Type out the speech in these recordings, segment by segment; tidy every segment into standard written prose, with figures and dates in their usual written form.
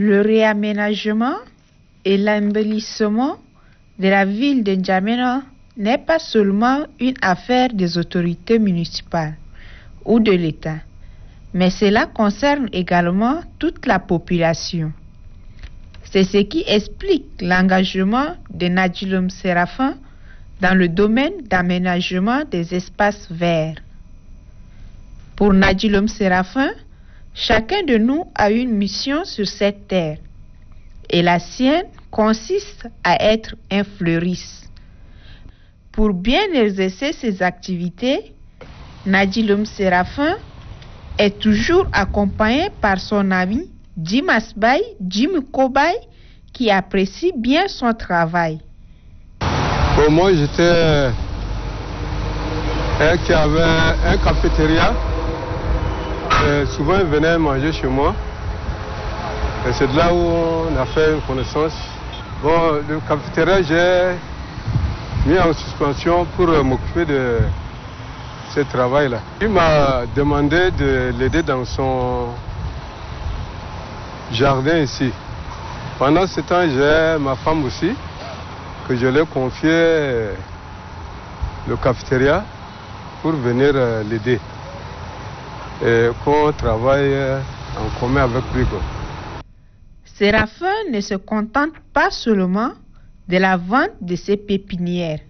Le réaménagement et l'embellissement de la ville de N'Djamena n'est pas seulement une affaire des autorités municipales ou de l'État, mais cela concerne également toute la population. C'est ce qui explique l'engagement de Nadjilom Séraphin dans le domaine d'aménagement des espaces verts. Pour Nadjilom Séraphin, chacun de nous a une mission sur cette terre, et la sienne consiste à être un fleuriste. Pour bien exercer ses activités, Nadjilom Séraphin est toujours accompagné par son ami Jim Asbay, Jim Kobay, qui apprécie bien son travail. Pour moi, j'étais un qui avait un cafétéria. Souvent, il venait manger chez moi. Et c'est de là où on a fait une connaissance. Bon, le cafétéria, j'ai mis en suspension pour m'occuper de ce travail-là. Il m'a demandé de l'aider dans son jardin ici. Pendant ce temps, j'ai ma femme aussi, que je lui ai confié le cafétéria pour venir l'aider. Et qu'on travaille en commun avec lui. Séraphin ne se contente pas seulement de la vente de ses pépinières.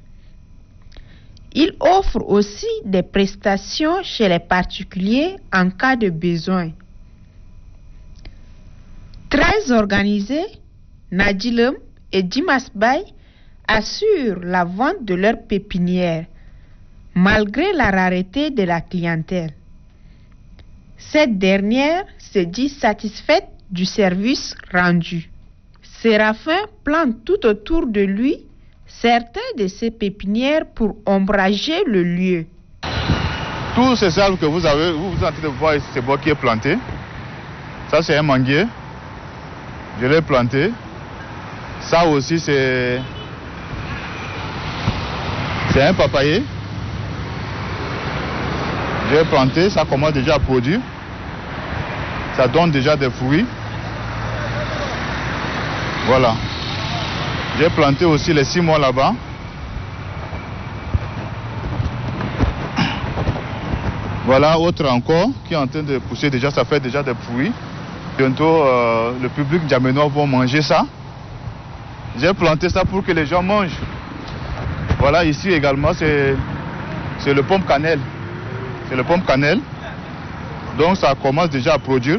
Il offre aussi des prestations chez les particuliers en cas de besoin. Très organisés, Nadjilom et Jim Asbay assurent la vente de leurs pépinières, malgré la rareté de la clientèle. Cette dernière se dit satisfaite du service rendu. Séraphin plante tout autour de lui certains de ses pépinières pour ombrager le lieu. Tous ces arbres que vous avez, vous êtes en train de voir ici, c'est moi qui ai planté. Ça, c'est un manguier. Je l'ai planté. Ça aussi, c'est un papayer. J'ai planté, ça commence déjà à produire. Ça donne déjà des fruits. Voilà. J'ai planté aussi les 6 mois là-bas. Voilà, autre encore qui est en train de pousser déjà, ça fait déjà des fruits. Bientôt, le public djamenois va manger ça. J'ai planté ça pour que les gens mangent. Voilà, ici également, c'est le pomme cannelle. C'est le pomme cannelle. Donc ça commence déjà à produire.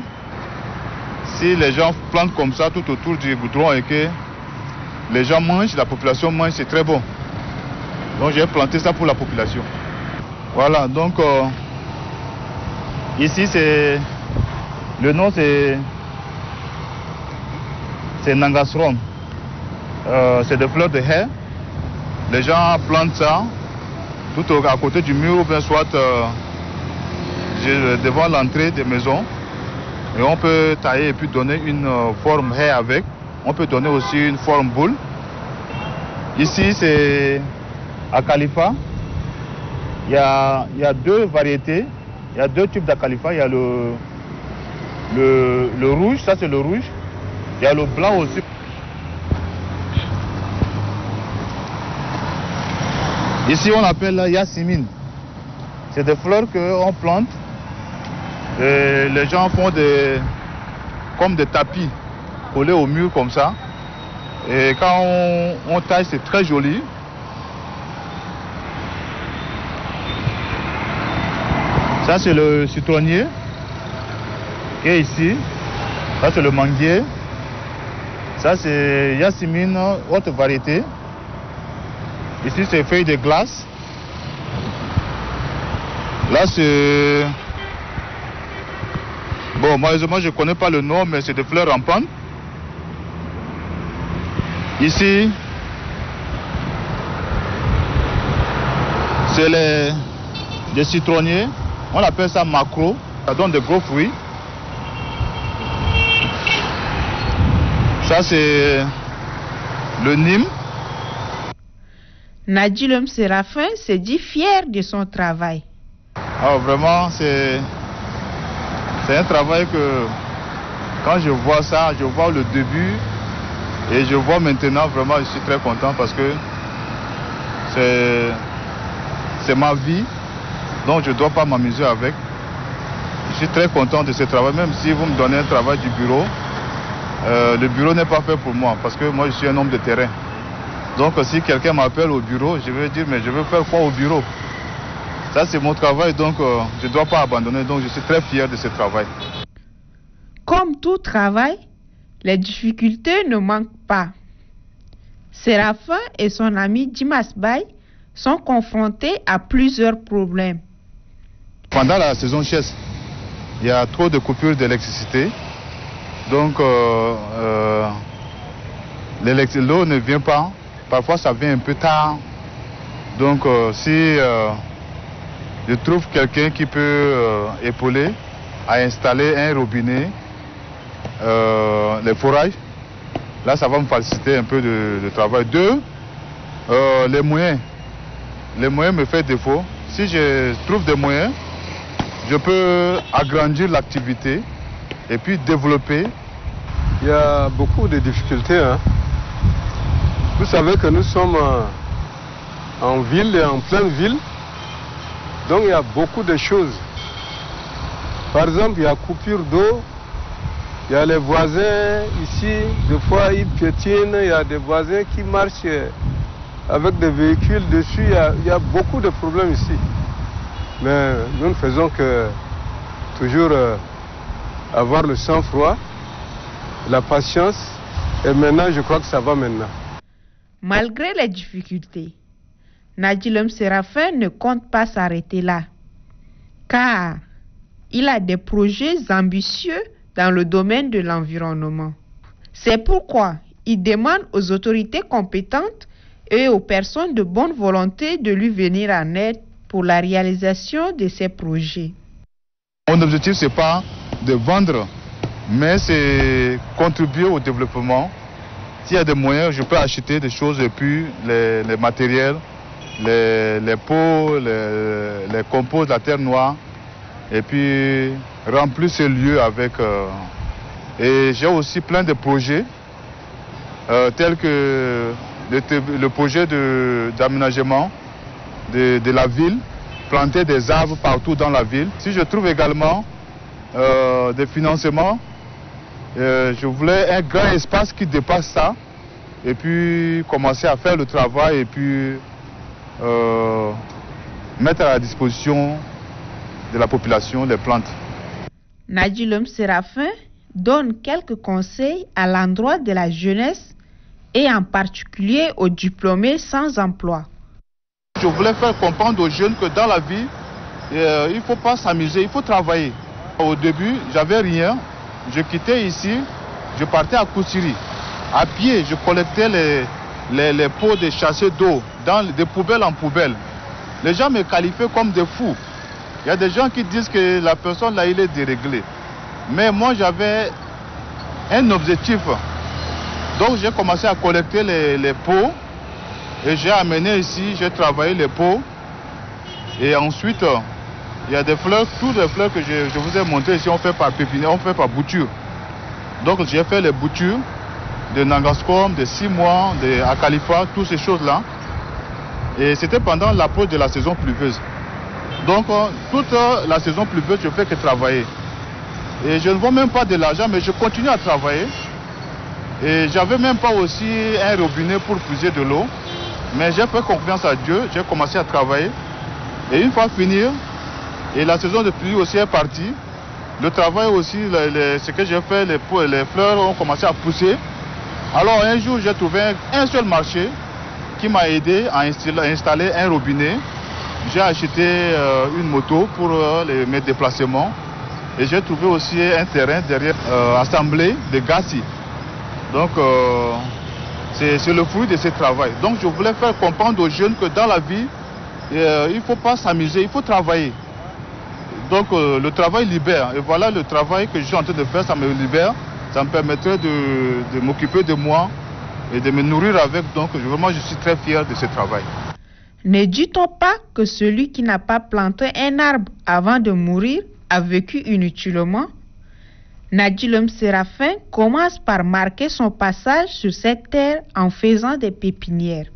Si les gens plantent comme ça tout autour du goudron et que les gens mangent, la population mange, c'est très bon. Donc j'ai planté ça pour la population. Voilà, donc ici c'est... Le nom c'est Nangasrom. C'est des fleurs de haies. Les gens plantent ça tout à côté du mur ou bien soit devant l'entrée des maisons. Et on peut tailler et puis donner une forme haie avec. On peut donner aussi une forme boule. Ici c'est à Khalifa. Il y a 2 variétés. Il y a 2 types d'Akhalifa. Il y a le rouge, ça c'est le rouge. Il y a le blanc aussi. Ici on appelle la Yasmine. C'est des fleurs qu'on plante. Et les gens font comme des tapis collés au mur comme ça. Et quand on taille, c'est très joli. Ça c'est le citronnier qui est ici. Ça c'est le manguier. Ça c'est Yasmine, haute variété. Ici c'est feuilles de glace. Là c'est... Bon, malheureusement je ne connais pas le nom, mais c'est des fleurs rampantes. Ici, c'est les citronniers. On appelle ça macro. Ça donne de gros fruits. Ça, c'est le Nîmes. Nadjilom Séraphin se dit fier de son travail. Ah, vraiment, c'est un travail quand je vois ça, je vois le début et je vois maintenant vraiment, je suis très content parce que c'est ma vie, donc je ne dois pas m'amuser avec. Je suis très content de ce travail, même si vous me donnez un travail du bureau. Le bureau n'est pas fait pour moi parce que moi je suis un homme de terrain. Donc si quelqu'un m'appelle au bureau, je vais dire mais je veux faire quoi au bureau? Ça c'est mon travail, donc je ne dois pas abandonner, donc je suis très fier de ce travail. Comme tout travail, les difficultés ne manquent pas. Séraphin et son ami Dimas Bay sont confrontés à plusieurs problèmes. Pendant la saison chasse, il y a trop de coupures d'électricité. Donc l'eau ne vient pas. Parfois ça vient un peu tard. Donc si je trouve quelqu'un qui peut épauler à installer un robinet, les forages, là ça va me faciliter un peu de travail. Les moyens me font défaut. Si je trouve des moyens, je peux agrandir l'activité et puis développer. Il y a beaucoup de difficultés. Hein. Vous savez que nous sommes en ville et en pleine ville. Donc il y a beaucoup de choses. Par exemple, il y a coupure d'eau. Il y a les voisins ici, des fois ils piétinent. Il y a des voisins qui marchent avec des véhicules dessus. Il y a beaucoup de problèmes ici. Mais nous ne faisons que toujours avoir le sang-froid, la patience. Et maintenant, je crois que ça va maintenant. Malgré les difficultés, Nadjilom Séraphin ne compte pas s'arrêter là, car il a des projets ambitieux dans le domaine de l'environnement. C'est pourquoi il demande aux autorités compétentes et aux personnes de bonne volonté de lui venir en aide pour la réalisation de ces projets. Mon objectif, ce n'est pas de vendre, mais c'est contribuer au développement. S'il y a des moyens, je peux acheter des choses et puis les matériels, les pots, les composts de la terre noire et puis remplir ces lieux avec... Et j'ai aussi plein de projets tels que le projet d'aménagement de la ville, planter des arbres partout dans la ville. Si je trouve également des financements, je voulais un grand espace qui dépasse ça et puis commencer à faire le travail et puis mettre à la disposition de la population les plantes. Nadjilom Séraphin donne quelques conseils à l'endroit de la jeunesse et en particulier aux diplômés sans emploi. Je voulais faire comprendre aux jeunes que dans la vie, il ne faut pas s'amuser, il faut travailler. Au début, j'avais rien. Je quittais ici, je partais à Koussiri. À pied, je collectais les pots de chassés d'eau de poubelle en poubelle. Les gens me qualifiaient comme des fous. Il y a des gens qui disent que la personne là, il est déréglé. Mais moi, j'avais un objectif. Donc, j'ai commencé à collecter les pots. Et j'ai amené ici, j'ai travaillé les pots. Et ensuite, il y a des fleurs, toutes les fleurs que je vous ai montrées ici, on fait par pépinière, on fait par bouture. Donc j'ai fait les boutures de Nangascom, de 6 mois, de Akalifa, toutes ces choses-là. Et c'était pendant l'approche de la saison pluvieuse. Donc toute la saison pluvieuse, je fais que travailler. Et je ne vois même pas de l'argent, mais je continue à travailler. Et j'avais même pas aussi un robinet pour puiser de l'eau. Mais j'ai fait confiance à Dieu, j'ai commencé à travailler. Et une fois fini, et la saison de pluie aussi est partie, le travail aussi, ce que j'ai fait, les fleurs ont commencé à pousser. Alors un jour, j'ai trouvé un seul marché qui m'a aidé à installer un robinet. J'ai acheté une moto pour mes déplacements. Et j'ai trouvé aussi un terrain derrière, assemblé de Gassi. Donc, c'est le fruit de ce travail. Donc je voulais faire comprendre aux jeunes que dans la vie, il ne faut pas s'amuser, il faut travailler. Donc le travail libère. Et voilà le travail que je suis en train de faire, ça me libère. Ça me permettrait de m'occuper de moi et de me nourrir avec. Donc vraiment, je suis très fier de ce travail. Ne dit-on pas que celui qui n'a pas planté un arbre avant de mourir a vécu inutilement? Nadilum Séraphin commence par marquer son passage sur cette terre en faisant des pépinières.